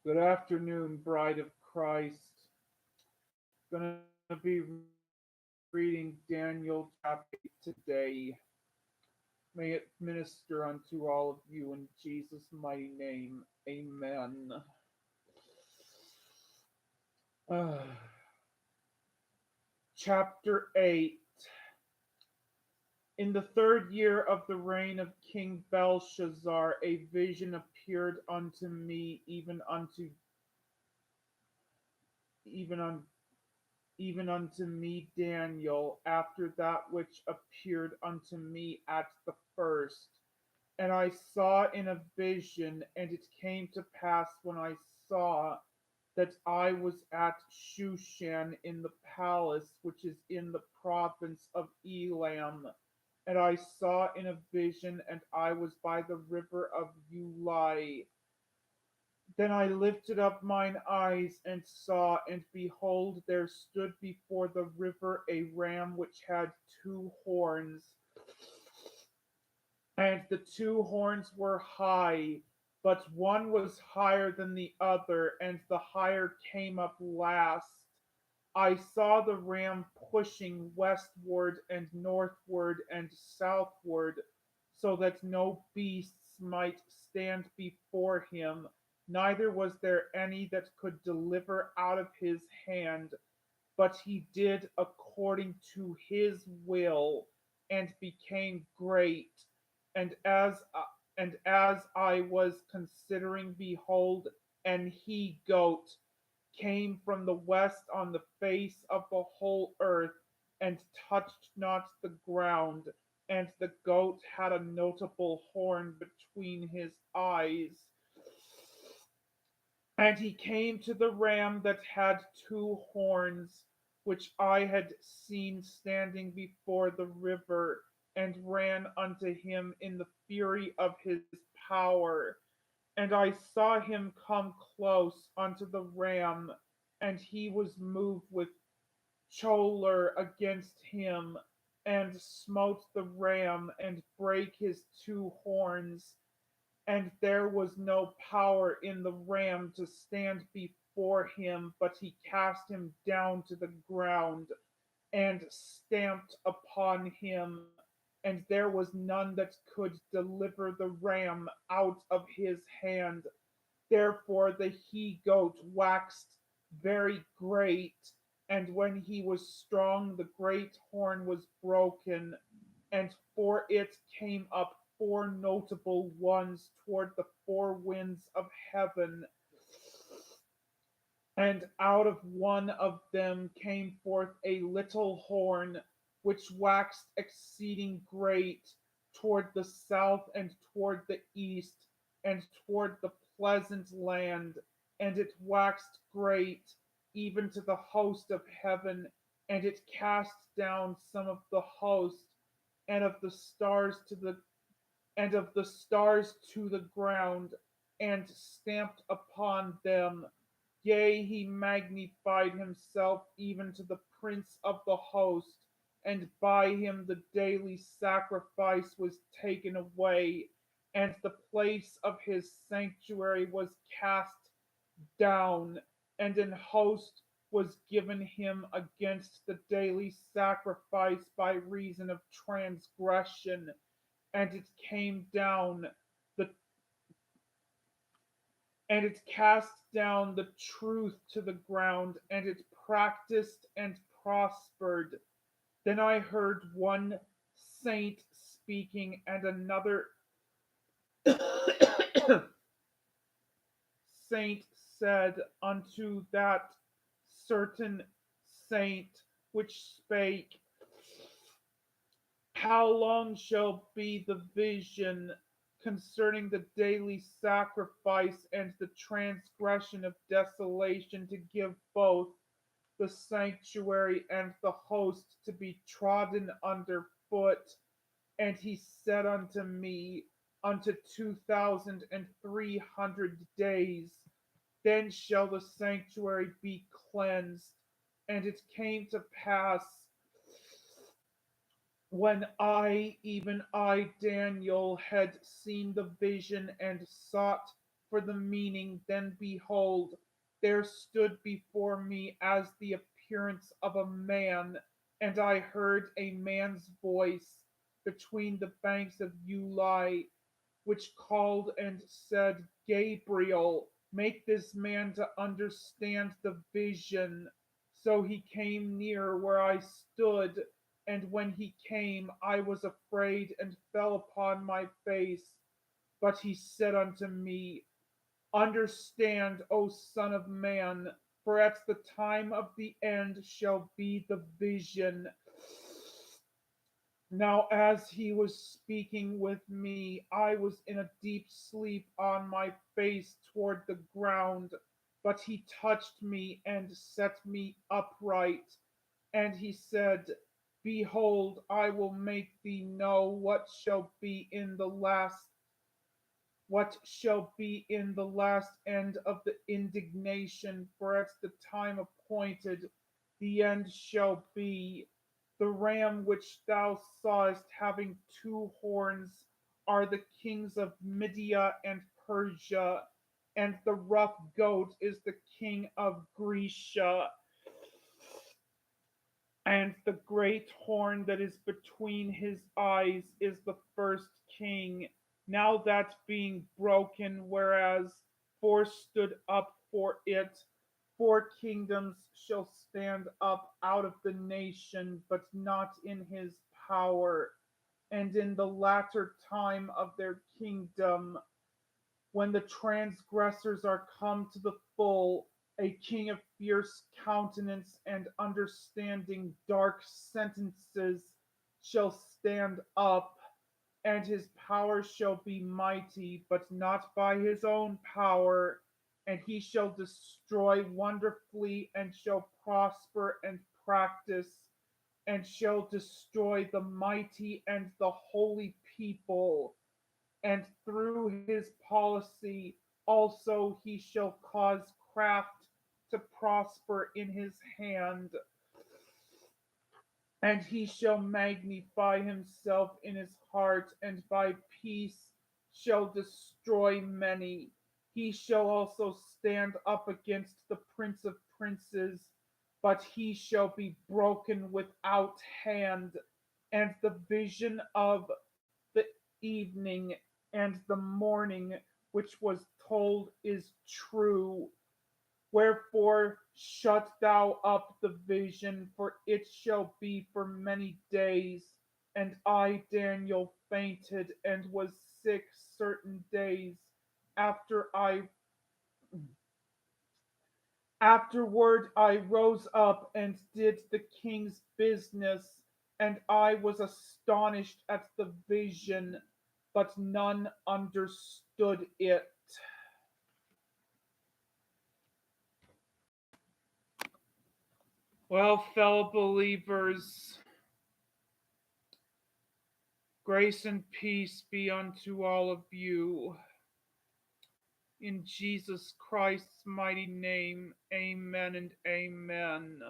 Good afternoon, Bride of Christ. Going to be reading Daniel chapter 8 today. May it minister unto all of you in Jesus' mighty name. Amen. Uh, Chapter 8. In the third year of the reign of King Belshazzar, a vision appeared unto me, even on even unto me Daniel, after that which appeared unto me at the first. And I saw in a vision, and it came to pass when I saw that I was at Shushan in the palace which is in the province of Elam. And I saw in a vision, and I was by the river of Ulai. Then I lifted up mine eyes and saw, and behold, there stood before the river a ram which had two horns, and the two horns were high, but one was higher than the other, and the higher came up last. I saw the ram pushing westward and northward and southward, so that no beasts might stand before him, neither was there any that could deliver out of his hand, but he did according to his will, and became great. And as I was considering, behold, an he goat came from the west on the face of the whole earth, and touched not the ground. And the goat had a notable horn between his eyes. And he came to the ram that had two horns, which I had seen standing before the river, and ran unto him in the fury of his power. And I saw him come close unto the ram, and he was moved with choler against him, and smote the ram, and brake his two horns, and there was no power in the ram to stand before him, but he cast him down to the ground, and stamped upon him, and there was none that could deliver the ram out of his hand. Therefore the he goat waxed very great, and when he was strong, the great horn was broken, and for it came up four notable ones toward the four winds of heaven, and out of one of them came forth a little horn, which waxed exceeding great toward the south and toward the east and toward the pleasant land, and it waxed great even to the host of heaven, and it cast down some of the host, and of the stars to the ground, and stamped upon them. Yea, he magnified himself even to the prince of the host, and by him the daily sacrifice was taken away, and the place of his sanctuary was cast down, and an host was given him against the daily sacrifice by reason of transgression, and it came down the and it cast down the truth to the ground, and it practiced and prospered. Then I heard one saint speaking, and another saint said unto that certain saint which spake, how long shall be the vision concerning the daily sacrifice and the transgression of desolation, to give both the sanctuary and the host to be trodden under foot? And he said unto me, unto 2,300 days, then shall the sanctuary be cleansed. And it came to pass, when I, even I, Daniel, had seen the vision and sought for the meaning. Then behold, there stood before me as the appearance of a man, and I heard a man's voice between the banks of Ulai, which called and said, Gabriel, make this man to understand the vision. So he came near where I stood, and when he came, I was afraid and fell upon my face. But he said unto me, Understand, O Son of Man, for at the time of the end shall be the vision. Now, as he was speaking with me, I was in a deep sleep on my face toward the ground, but he touched me and set me upright. And he said, Behold, I will make thee know what shall be in the last end of the indignation, for at the time appointed the end shall be. The ram which thou sawest having two horns are the kings of Media and Persia, and the rough goat is the king of Grecia, and the great horn that is between his eyes is the first king. Now that being broken, whereas four stood up for it, four kingdoms shall stand up out of the nation, but not in his power. And in the latter time of their kingdom, when the transgressors are come to the full, a king of fierce countenance and understanding dark sentences shall stand up, and his power shall be mighty, but not by his own power. And he shall destroy wonderfully, and shall prosper and practice, and shall destroy the mighty and the holy people, and through his policy also he shall cause craft to prosper in his hand, and he shall magnify himself in his heart, and by peace shall destroy many. He shall also stand up against the prince of princes, but he shall be broken without hand. And the vision of the evening and the morning which was told is true. Wherefore shut thou up the vision, for it shall be for many days. And I, Daniel, fainted and was sick certain days. After I Afterward I rose up and did the king's business, and I was astonished at the vision, but none understood it. Well, fellow believers, grace and peace be unto all of you. In Jesus Christ's mighty name, amen and amen.